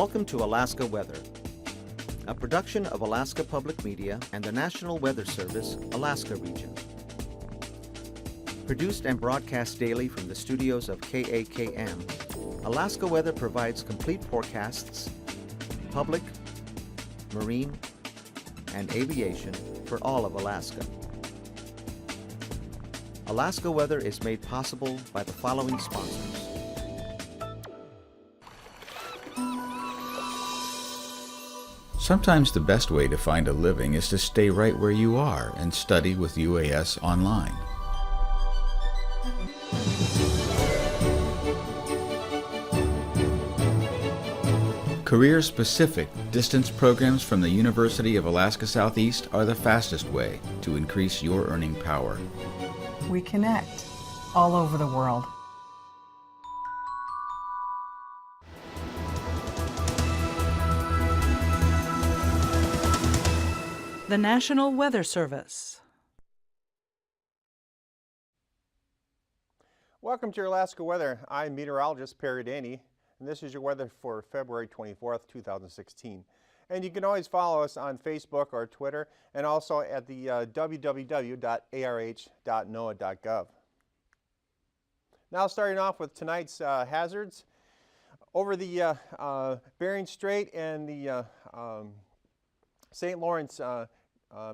Welcome to Alaska Weather, a production of Alaska Public Media and the National Weather Service, Alaska Region. Produced and broadcast daily from the studios of KAKM, Alaska Weather provides complete forecasts, public, marine, and aviation for all of Alaska. Alaska Weather is made possible by the following sponsors. Sometimes the best way to find a living is to stay right where you are and study with UAS online. Career-specific distance programs from the University of Alaska Southeast are the fastest way to increase your earning power. We connect all over the world. The National Weather Service. Welcome to your Alaska Weather. I'm meteorologist Perry, and this is your weather for February 24th, 2016. And you can always follow us on Facebook or Twitter, and also at the www.arh.noaa.gov. Now starting off with tonight's hazards. Over the Bering Strait and the St. Lawrence,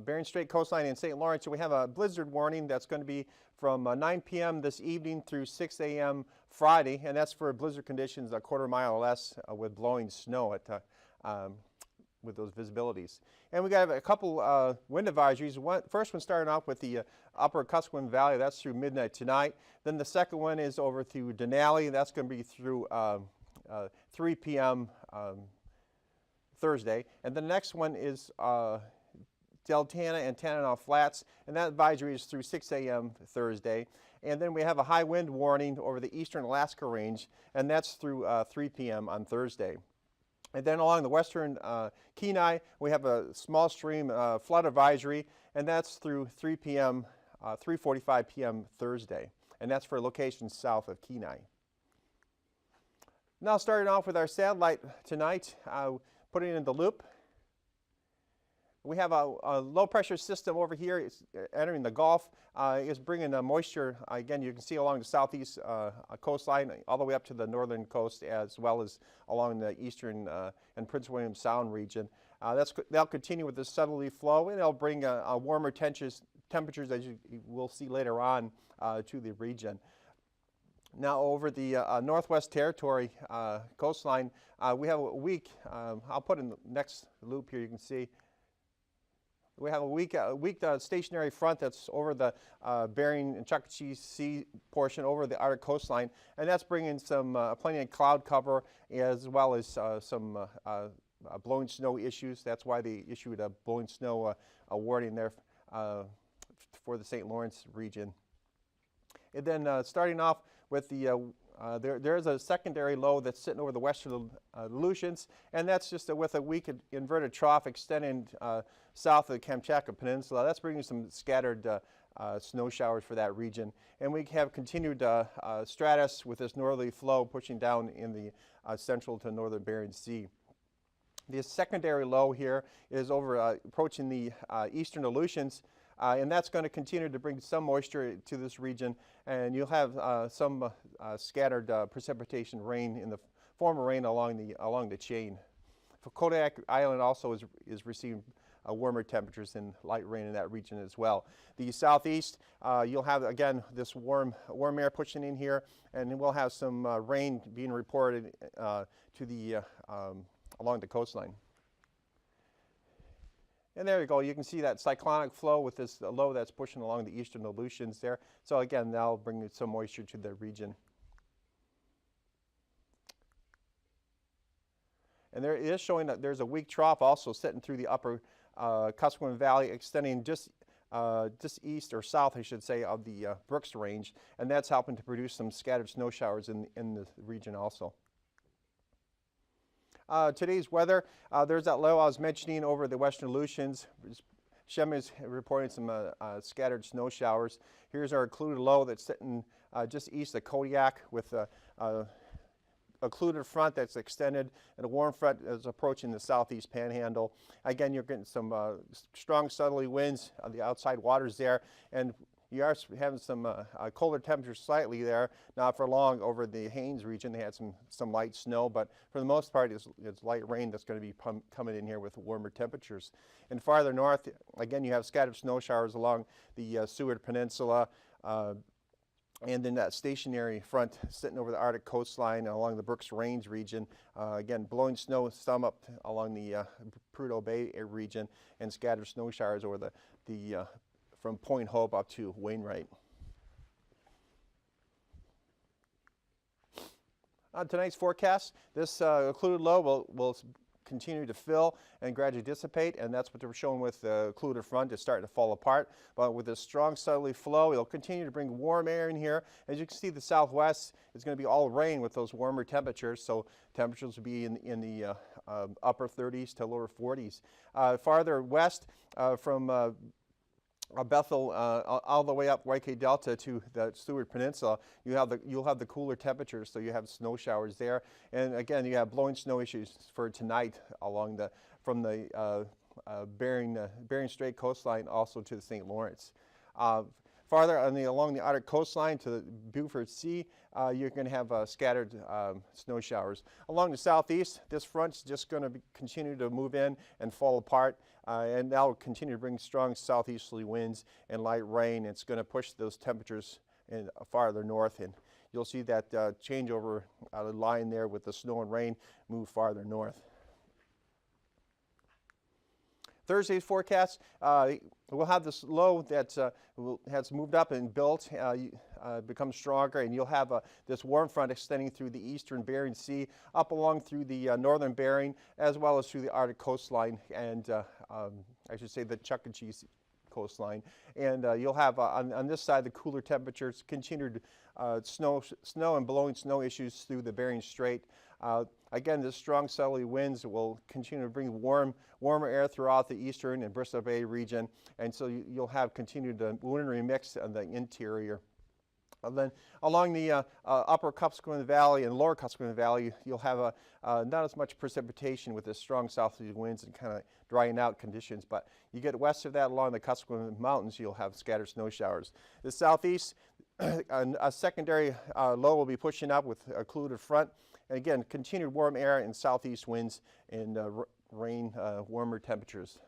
Bering Strait coastline in St. Lawrence, we have a blizzard warning that's going to be from 9 p.m. this evening through 6 a.m. Friday, and that's for blizzard conditions a quarter mile or less with blowing snow at with those visibilities. And we got a couple wind advisories. First one starting off with the upper Kuskokwim Valley. That's through midnight tonight. Then the second one is over through Denali. That's going to be through 3 p.m. Thursday. And the next one is Deltana and Tanana Flats, and that advisory is through 6 a.m. Thursday. And then we have a high wind warning over the eastern Alaska Range, and that's through 3 p.m. on Thursday. And then along the western Kenai, we have a small stream flood advisory, and that's through 3 p.m., 3:45 p.m. Thursday, and that's for locations south of Kenai. Now starting off with our satellite tonight, putting in the loop. We have a low-pressure system over here. It's entering the Gulf. Is bringing moisture, again, you can see along the southeast coastline, all the way up to the northern coast, as well as along the eastern and Prince William Sound region. That'll continue with this southerly flow, and it'll bring warmer temperatures, as you will see later on, to the region. Now over the Northwest Territory coastline, we have a weak, I'll put in the next loop here, you can see, we have a weak stationary front that's over the Bering and Chukchi Sea portion over the Arctic coastline, and that's bringing some plenty of cloud cover as well as some blowing snow issues. That's why they issued a blowing snow warning there for the St. Lawrence region. And then starting off with the there's a secondary low that's sitting over the western Aleutians, and that's just with a weak inverted trough extending south of the Kamchatka Peninsula. That's bringing some scattered snow showers for that region. And we have continued stratus with this northerly flow pushing down in the central to northern Bering Sea. The secondary low here is over approaching the eastern Aleutians, and that's going to continue to bring some moisture to this region, and you'll have some scattered precipitation rain in the form of rain along the chain. For Kodiak Island also is receiving warmer temperatures and light rain in that region as well. The southeast, you'll have again this warm air pushing in here, and we'll have some rain being reported to the along the coastline. And there you go, you can see that cyclonic flow with this low that's pushing along the eastern Aleutians there. So again, that'll bring some moisture to the region. And there is showing that there's a weak trough also sitting through the upper Kuskokwim Valley, extending just east or south, I should say, of the Brooks Range, and that's helping to produce some scattered snow showers in the region also. Today's weather, there's that low I was mentioning over the western Aleutians. Shem is reporting some scattered snow showers. Here's our included low that's sitting just east of Kodiak with occluded front that's extended, and a warm front is approaching the southeast panhandle. Again, you're getting some strong southerly winds on the outside waters there, and you are having some colder temperatures slightly there, not for long over the Haines region. They had some light snow, but for the most part it's light rain that's going to be coming in here with warmer temperatures. And farther north, again, you have scattered snow showers along the Seward Peninsula, and then that stationary front sitting over the Arctic coastline along the Brooks Range region. Again, blowing snow some up along the Prudhoe Bay region, and scattered snow showers over the from Point Hope up to Wainwright. On tonight's forecast, this occluded low will continue to fill and gradually dissipate, and that's what they're showing with the occluded front. It's starting to fall apart, but with a strong southerly flow, it'll continue to bring warm air in here. As you can see, the southwest is going to be all rain with those warmer temperatures, so temperatures will be in the upper 30s to lower 40s. Farther west from Bethel all the way up YK Delta to the Seward Peninsula, you'll have the cooler temperatures, so you have snow showers there. And again, you have blowing snow issues for tonight along from the Bering Strait coastline also to the St. Lawrence. Farther along the Arctic coastline to the Beaufort Sea, you're going to have scattered snow showers. Along the southeast, this front's just going to continue to move in and fall apart, and that will continue to bring strong southeasterly winds and light rain. It's going to push those temperatures farther north, and you'll see that changeover line there with the snow and rain move farther north. Thursday's forecast, we'll have this low that has moved up and built, become stronger, and you'll have this warm front extending through the eastern Bering Sea, up along through the northern Bering, as well as through the Arctic coastline, and I should say the Chuckachee coastline. And you'll have on this side the cooler temperatures, continued snow and blowing snow issues through the Bering Strait. Again, the strong southerly winds will continue to bring warmer air throughout the eastern and Bristol Bay region, and so you'll have continued wintry mix on the interior. And then along the upper Kuskokwim Valley and lower Kuskokwim Valley, you'll have not as much precipitation with the strong southerly winds and kind of drying out conditions, but you get west of that along the Kuskokwim Mountains, you'll have scattered snow showers. The southeast, a secondary low will be pushing up with a occluded front. And again, continued warm air and southeast winds and rain, warmer temperatures.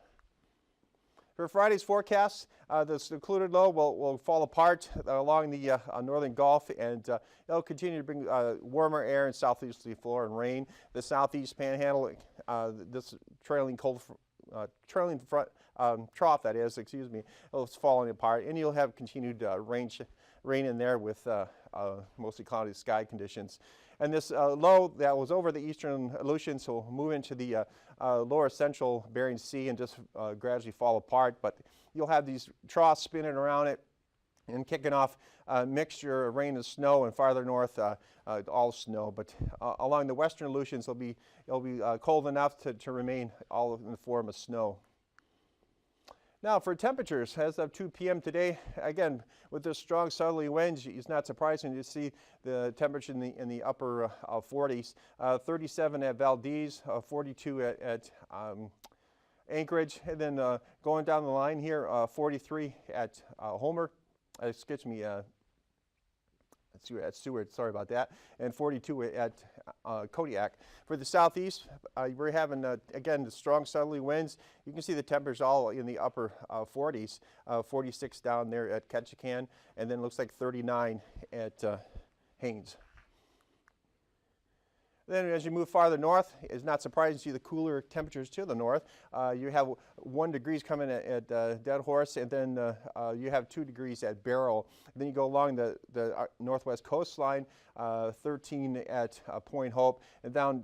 For Friday's forecast, this occluded low will fall apart along the northern Gulf, and it'll continue to bring warmer air and southeasterly flow and rain. The southeast panhandle, this trailing front trough, that is, excuse me, it's falling apart, and you'll have continued rain in there with mostly cloudy sky conditions. And this low that was over the eastern Aleutians will move into the lower central Bering Sea and just gradually fall apart. But you'll have these troughs spinning around it and kicking off a mixture of rain and snow, and farther north all snow. But along the western Aleutians it'll be cold enough to remain all in the form of snow. Now for temperatures, as of 2 p.m. today, again, with the strong southerly winds, it's not surprising to see the temperature in the upper 40s. 37 at Valdez, 42 at Anchorage, and then going down the line here, 43 at Homer, excuse me, at Seward, sorry about that, and 42 at Kodiak. For the southeast, we're having, again, the strong southerly winds. You can see the temperatures all in the upper 40s, 46 down there at Ketchikan, and then looks like 39 at Haines. Then as you move farther north, it's not surprising to see the cooler temperatures to the north. You have 1 degree coming at Dead Horse, and then you have 2 degrees at Barrow. And then you go along the northwest coastline, 13 at Point Hope, and down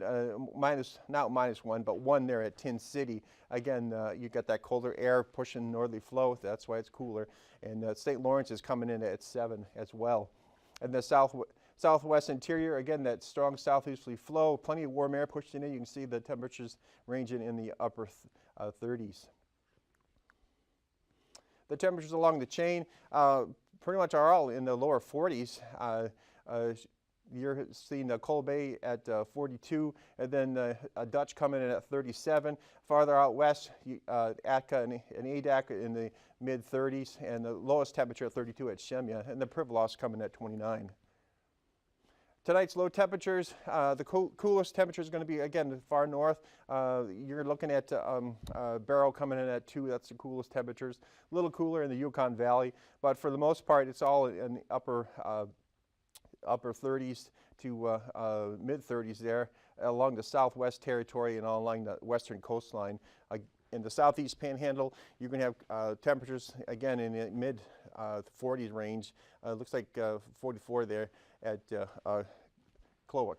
not minus 1, but 1 there at Tin City. Again, you get that colder air pushing northerly flow, that's why it's cooler. And St. Lawrence is coming in at 7 as well. And the southwest interior, again, that strong southeasterly flow, plenty of warm air pushed in it. You can see the temperatures ranging in the upper 30s. The temperatures along the chain pretty much are all in the lower 40s. You're seeing Cold Bay at 42, and then Dutch coming in at 37. Farther out west, Atka and Adak in the mid-30s, and the lowest temperature at 32 at Shemya, and the Pribilos coming at 29. Tonight's low temperatures, the coolest temperature is going to be, again, far north. You're looking at Barrow coming in at 2. That's the coolest temperatures. A little cooler in the Yukon Valley, but for the most part, it's all in the upper 30s to mid-30s there along the Southwest Territory and all along the western coastline. In the southeast panhandle, you're going to have temperatures, again, in the mid-40s range. Looks like 44 there at AKwx.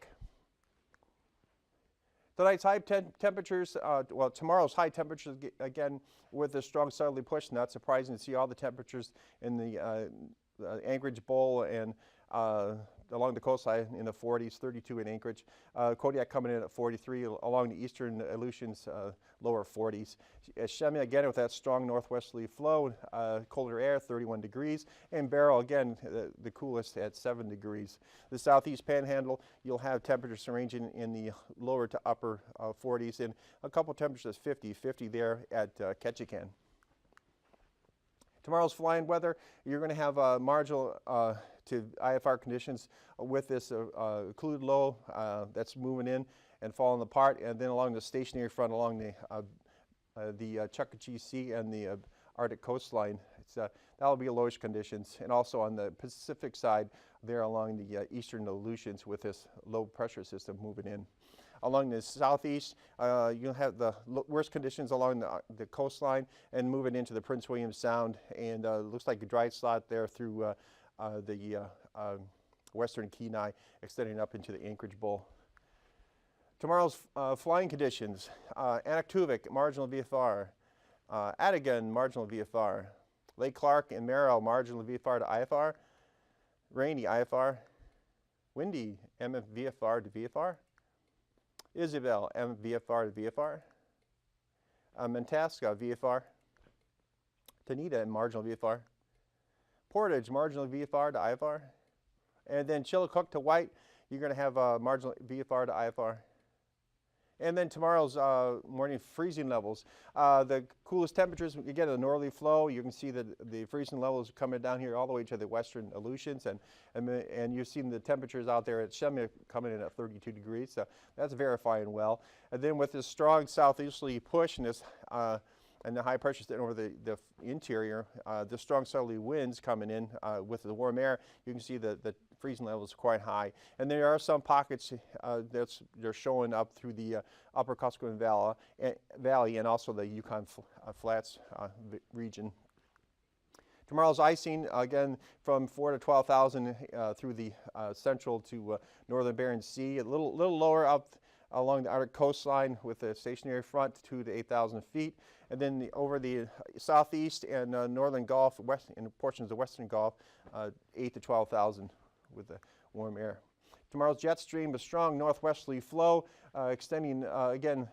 Tonight's high temperatures, well, tomorrow's high temperatures, again, with a strong southerly push. Not surprising to see all the temperatures in the Anchorage Bowl and along the coastline in the 40s, 32 in Anchorage. Kodiak coming in at 43, along the eastern Aleutians, lower 40s. Shemya, again, with that strong northwesterly flow, colder air, 31 degrees. And Barrow, again, the coolest at 7 degrees. The southeast panhandle, you'll have temperatures ranging in the lower to upper 40s, and a couple temperatures 50 there at Ketchikan. Tomorrow's flying weather, you're going to have marginal to IFR conditions with this occluded low that's moving in and falling apart, and then along the stationary front along the Chukchi Sea and the Arctic coastline. That'll be lowish conditions, and also on the Pacific side there along the eastern Aleutians with this low pressure system moving in. Along the southeast, you'll have the worst conditions along the coastline and moving into the Prince William Sound, and looks like a dry slot there through the western Kenai, extending up into the Anchorage Bowl. Tomorrow's flying conditions, AKwx, marginal VFR, Adigan, marginal VFR, Lake Clark and Merrill, marginal VFR to IFR, rainy IFR, windy MVFR to VFR, Isabel, MVFR to VFR, Mentasca, VFR, Tanita, marginal VFR, Portage, marginal VFR to IFR, and then Chillicook to White, you're going to have marginal VFR to IFR. And then tomorrow's morning freezing levels. The coolest temperatures, again, the northerly flow, you can see that the freezing levels coming down here all the way to the western Aleutians, and you've seen the temperatures out there at Shemya coming in at 32 degrees, so that's verifying well. And then with this strong southeasterly push and this and the high pressure sitting over the interior, the strong southerly winds coming in with the warm air, you can see the freezing level is quite high. And there are some pockets they're showing up through the upper Kuskokwim Valley and also the Yukon Flats region. Tomorrow's icing, again, from 4,000 to 12,000 through the central to northern Bering Sea, a little lower up along the Arctic coastline with a stationary front, 2,000 to 8,000 feet. And then over the southeast and northern Gulf, and portions of the western Gulf, 8,000 to 12,000 with the warm air. Tomorrow's jet stream, a strong northwesterly flow extending again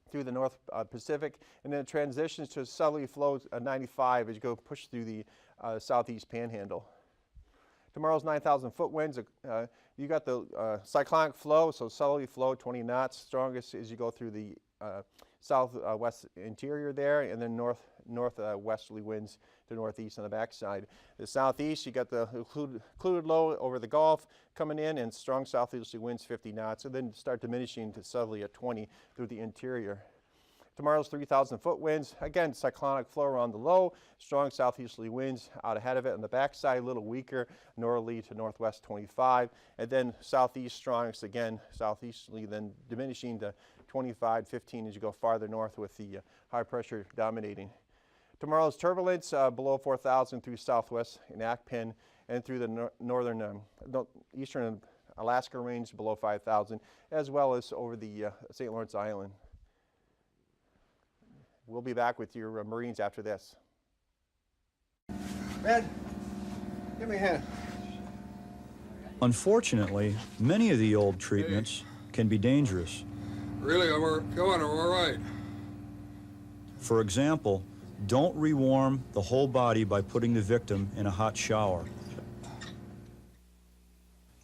through the North Pacific, and then it transitions to a southerly flow 95 as you go push through the southeast panhandle. Tomorrow's 9,000 foot winds. You got the cyclonic flow, so southerly flow 20 knots, strongest as you go through the southwest interior there, and then northwesterly winds to northeast on the backside. The southeast, you got the occluded low over the Gulf coming in, and strong southeasterly winds 50 knots, and then start diminishing to southerly at 20 through the interior. Tomorrow's 3,000 foot winds, again, cyclonic flow around the low, strong southeasterly winds out ahead of it. On the backside, a little weaker, northerly to northwest 25, and then southeast strongest again, southeasterly, then diminishing to 25, 15 as you go farther north with the high pressure dominating. Tomorrow's turbulence below 4,000 through southwest in Akpen and through the northern, eastern Alaska range below 5,000, as well as over the St. Lawrence Island. We'll be back with your Marines after this. Ben, give me a hand. Unfortunately, many of the old treatments can be dangerous. Really, we're all right. For example, don't rewarm the whole body by putting the victim in a hot shower.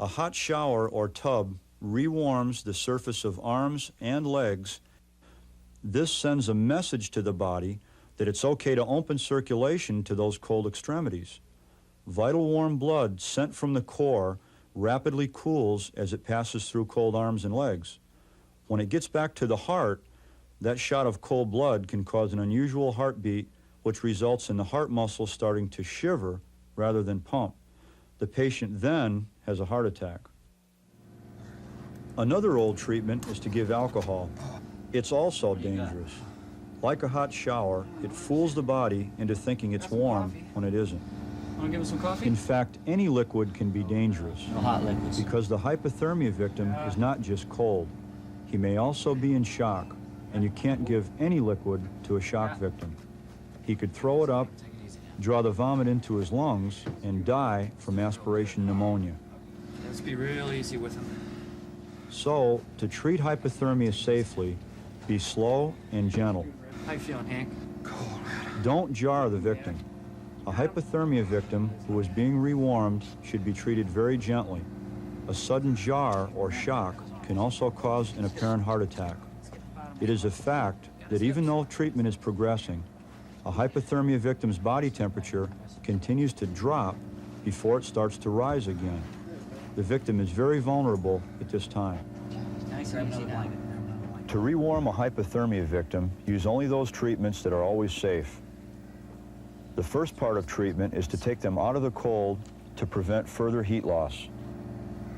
A hot shower or tub rewarms the surface of arms and legs. This sends a message to the body that it's okay to open circulation to those cold extremities. Vital warm blood sent from the core rapidly cools as it passes through cold arms and legs. When it gets back to the heart, that shot of cold blood can cause an unusual heartbeat, which results in the heart muscle starting to shiver rather than pump. The patient then has a heart attack. Another old treatment is to give alcohol. It's also dangerous. Like a hot shower, it fools the body into thinking it's warm when it isn't. Want to give him some coffee? In fact, any liquid can be dangerous. No hot liquids. Because the hypothermia victim is not just cold. He may also be in shock, and you can't give any liquid to a shock victim. He could throw it up, draw the vomit into his lungs, and die from aspiration pneumonia. Let's be real easy with him. So, to treat hypothermia safely, be slow and gentle. How you feeling, Hank? Don't jar the victim. A hypothermia victim who is being rewarmed should be treated very gently. A sudden jar or shock can also cause an apparent heart attack. It is a fact that even though treatment is progressing, a hypothermia victim's body temperature continues to drop before it starts to rise again. The victim is very vulnerable at this time. Nice and easy now. To rewarm a hypothermia victim, use only those treatments that are always safe. The first part of treatment is to take them out of the cold to prevent further heat loss.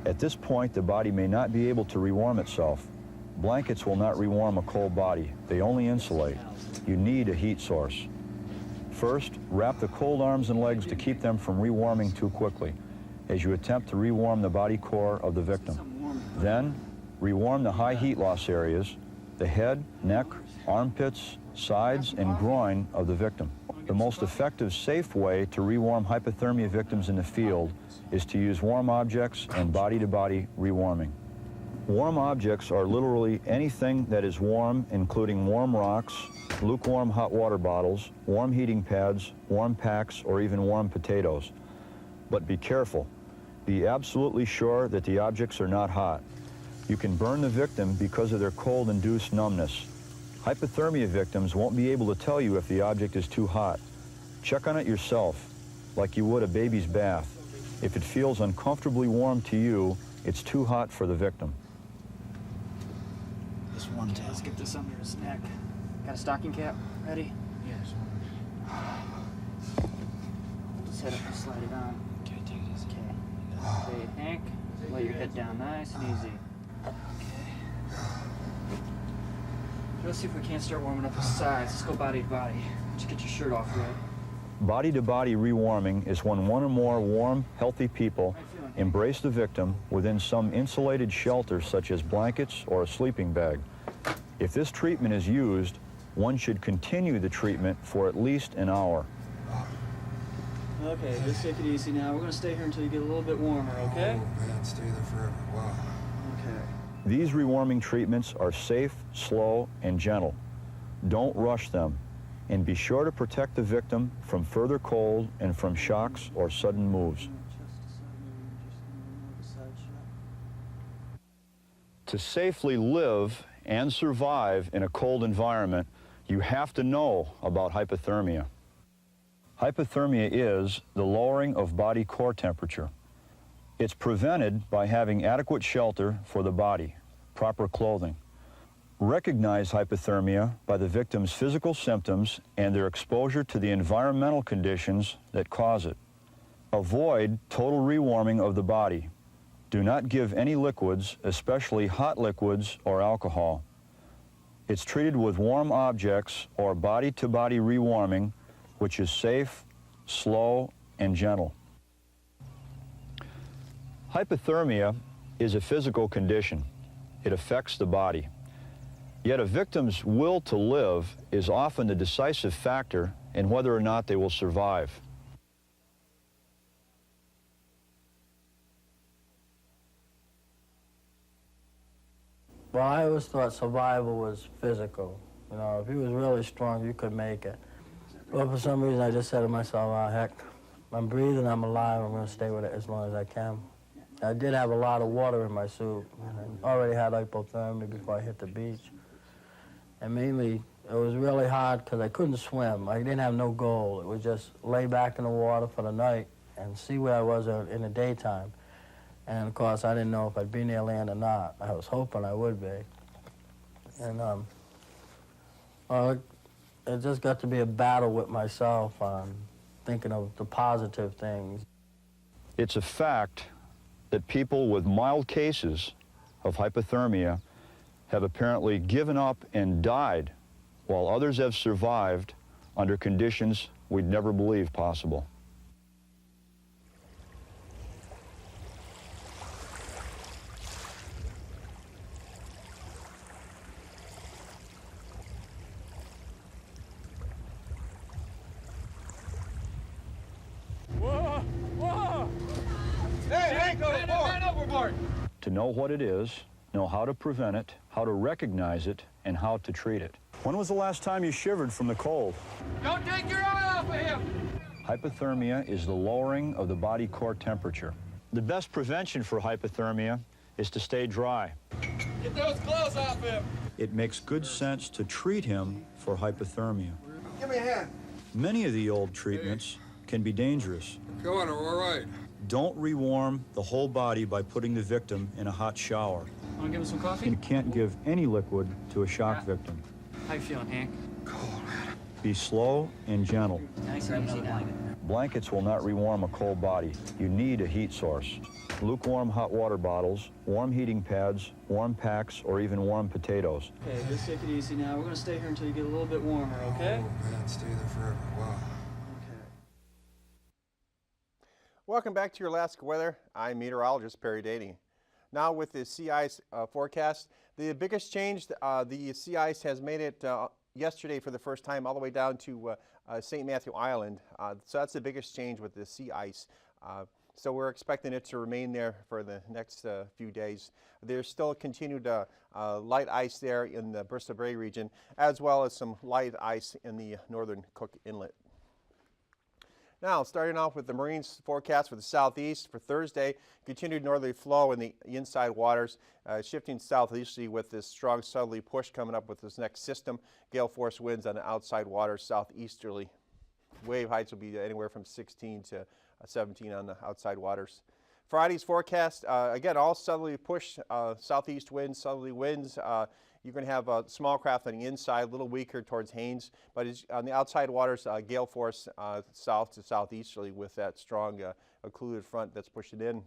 At this point, the body may not be able to rewarm itself. Blankets will not rewarm a cold body. They only insulate. You need a heat source. First, wrap the cold arms and legs to keep them from rewarming too quickly as you attempt to rewarm the body core of the victim. Then, rewarm the high heat loss areas, the head, neck, armpits, sides, and groin of the victim. The most effective, safe way to rewarm hypothermia victims in the field is to use warm objects and body-to-body rewarming. Warm objects are literally anything that is warm, including warm rocks, lukewarm hot water bottles, warm heating pads, warm packs, or even warm potatoes. But be careful. Be absolutely sure that the objects are not hot. You can burn the victim because of their cold-induced numbness. Hypothermia victims won't be able to tell you if the object is too hot. Check on it yourself, like you would a baby's bath. If it feels uncomfortably warm to you, it's too hot for the victim. This one, let's get this under his neck. Got a stocking cap ready? Yes. Hold his head up and slide it on. Okay, take it easy. Okay. Okay, Hank, lay your head down nice and easy. Let's see if we can't start warming up his sides. Let's go body to body. Just get your shirt off, Red. Body-to-body rewarming is when one or more warm, healthy people embrace the victim within some insulated shelter such as blankets or a sleeping bag. If this treatment is used, one should continue the treatment for at least an hour. Okay, just take it easy now. We're going to stay here until you get a little bit warmer, okay? Oh, man, stay there forever. Wow. Okay. These rewarming treatments are safe, slow, and gentle. Don't rush them, and be sure to protect the victim from further cold and from shocks or sudden moves. To safely live and survive in a cold environment, you have to know about hypothermia. Hypothermia is the lowering of body core temperature. It's prevented by having adequate shelter for the body, proper clothing. Recognize hypothermia by the victim's physical symptoms and their exposure to the environmental conditions that cause it. Avoid total rewarming of the body. Do not give any liquids, especially hot liquids or alcohol. It's treated with warm objects or body-to-body rewarming, which is safe, slow, and gentle. Hypothermia is a physical condition. It affects the body. Yet a victim's will to live is often the decisive factor in whether or not they will survive. Well, I always thought survival was physical. You know, if you was really strong, you could make it. But for some reason, I just said to myself, oh, heck, I'm breathing, I'm alive, I'm going to stay with it as long as I can. I did have a lot of water in my soup, and I already had hypothermia before I hit the beach. And mainly, it was really hard because I couldn't swim. I didn't have no goal. It was just lay back in the water for the night and see where I was in the daytime. And of course, I didn't know if I'd be near land or not. I was hoping I would be. And well, it just got to be a battle with myself on thinking of the positive things. It's a fact that people with mild cases of hypothermia have apparently given up and died, while others have survived under conditions we'd never believe possible. To know what it is, know how to prevent it, how to recognize it, and how to treat it. When was the last time you shivered from the cold? Don't take your eye off of him! Hypothermia is the lowering of the body core temperature. The best prevention for hypothermia is to stay dry. Get those clothes off him! It makes good sense to treat him for hypothermia. Give me a hand. Many of the old treatments can be dangerous. Go on, all right. Don't rewarm the whole body by putting the victim in a hot shower. Want to give him some coffee? You can't give any liquid to a shock victim. How you feeling, Hank? Be slow and gentle. Nice and easy now. Blankets will not rewarm a cold body. You need a heat source. Lukewarm hot water bottles, warm heating pads, warm packs, or even warm potatoes. Okay, just take it easy now. We're going to stay here until you get a little bit warmer, okay? Oh, man, stay there forever. Wow. Welcome back to your Alaska weather. I'm meteorologist Perry Daly. Now with the sea ice forecast, the biggest change, the sea ice has made it yesterday for the first time all the way down to St. Matthew Island. So that's the biggest change with the sea ice. So we're expecting it to remain there for the next few days. There's still continued light ice there in the Bristol Bay region, as well as some light ice in the northern Cook Inlet. Now, starting off with the marine forecast for the southeast for Thursday, continued northerly flow in the inside waters, shifting southeasterly with this strong southerly push coming up with this next system. Gale force winds on the outside waters southeasterly. Wave heights will be anywhere from 16 to 17 on the outside waters. Friday's forecast, again, all southerly push, southeast winds, southerly winds. You're going to have small craft on the inside, a little weaker towards Haines, but on the outside waters, gale force south to southeasterly with that strong occluded front that's pushing in.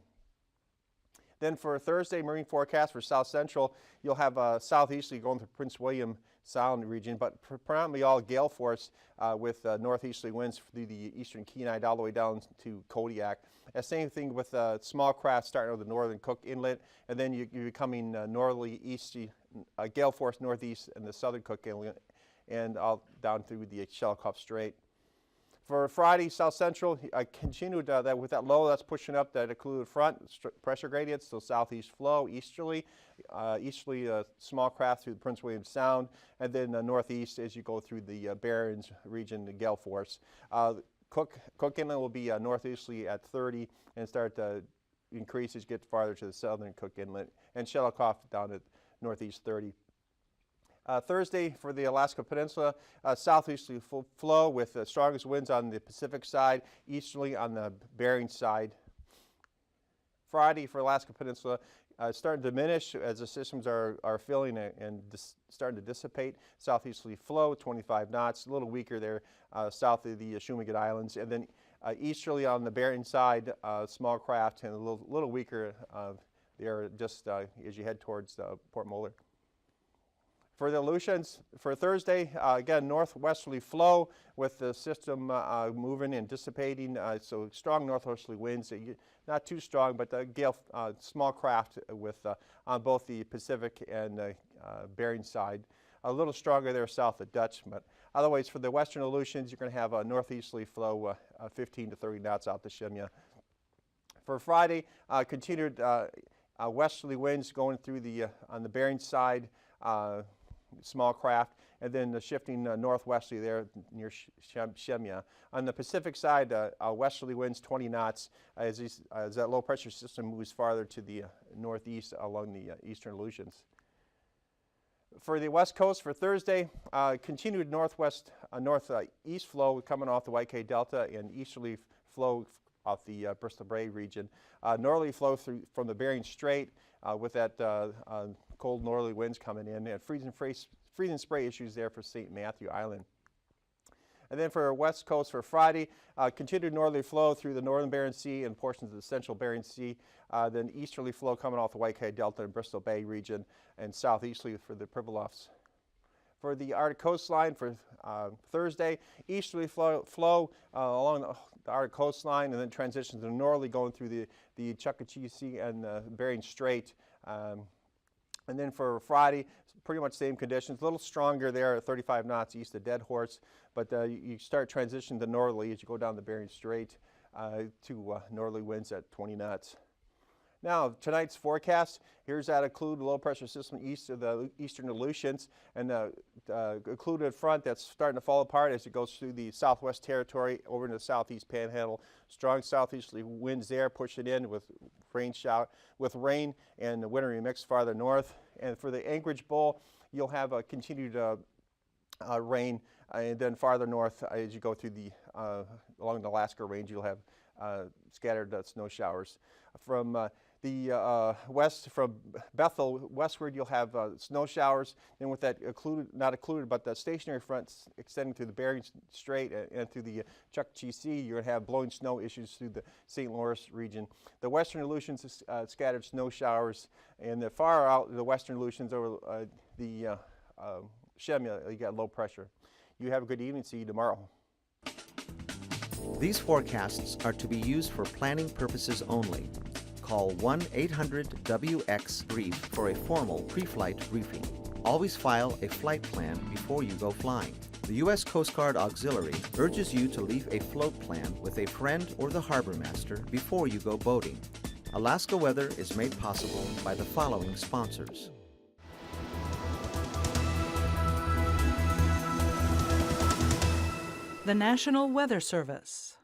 Then for Thursday, marine forecast for south central, you'll have southeasterly going through Prince William Sound region, but predominantly all gale force with northeasterly winds through the eastern Kenai all the way down to Kodiak. Same thing with small craft starting with the northern Cook Inlet, and then you're becoming northerly easterly, gale force northeast in the southern Cook Inlet, and all down through the Shelikof Strait. For Friday, south central, continued that with that low that's pushing up that occluded front, pressure gradients, so southeast flow, easterly small craft through the Prince William Sound, and then northeast as you go through the Barrens region, the gale force. Cook Inlet will be northeasterly at 30 and start to increase as you get farther to the southern Cook Inlet, and Shelikof down at northeast 30. Thursday for the Alaska Peninsula, southeasterly flow with the strongest winds on the Pacific side, easterly on the Bering side. Friday for Alaska Peninsula, starting to diminish as the systems are filling and starting to dissipate. Southeasterly flow, 25 knots, a little weaker there south of the Shumagat Islands. And then easterly on the Bering side, small craft and a little weaker there just as you head towards Port Moller. For the Aleutians, for Thursday, again, northwesterly flow with the system moving and dissipating, so strong northwesterly winds, not too strong, but gale, small craft with on both the Pacific and Bering side. A little stronger there south of Dutch, but otherwise for the western Aleutians, you're going to have a northeasterly flow, 15 to 30 knots out to Shemya. For Friday, continued westerly winds going through the on the Bering side, small craft, and then shifting northwesterly there near Shemya. On the Pacific side, westerly winds 20 knots as that low pressure system moves farther to the northeast along the eastern Aleutians. For the west coast for Thursday, continued northeast flow coming off the YK Delta and easterly flow off the Bristol Bay region. Northerly flow through from the Bering Strait with that cold northerly winds coming in, and freezing spray issues there for St. Matthew Island. And then for our west coast for Friday, continued northerly flow through the northern Bering Sea and portions of the central Bering Sea. Then easterly flow coming off the YK Delta and Bristol Bay region, and southeasterly for the Pribilofs. For the Arctic coastline for Thursday, easterly flow along the Arctic coastline, and then transitions to northerly going through the Chukchi Sea and Bering Strait. And then for Friday, pretty much same conditions, a little stronger there at 35 knots east of Dead Horse, but you start transitioning to northerly as you go down the Bering Strait to northerly winds at 20 knots. Now, tonight's forecast, here's that occluded low pressure system east of the eastern Aleutians, and the occluded front that's starting to fall apart as it goes through the southwest territory over into the southeast panhandle. Strong southeasterly winds there pushing in with rain and the wintry mix farther north. And for the Anchorage Bowl, you'll have a continued rain, and then farther north as you go through the along the Alaska Range, you'll have scattered snow showers. From the west, from Bethel westward, you'll have snow showers. And with that not occluded, but the stationary fronts extending through the Bering Strait and through the Chukchi Sea, you're going to have blowing snow issues through the St. Lawrence region. The western Aleutians, scattered snow showers, and the far out, the western Aleutians over the Shemya, you got low pressure. You have a good evening. See you tomorrow. These forecasts are to be used for planning purposes only. Call 1-800-WX-BRIEF for a formal pre-flight briefing. Always file a flight plan before you go flying. The U.S. Coast Guard Auxiliary urges you to leave a float plan with a friend or the harbor master before you go boating. Alaska Weather is made possible by the following sponsors. The National Weather Service.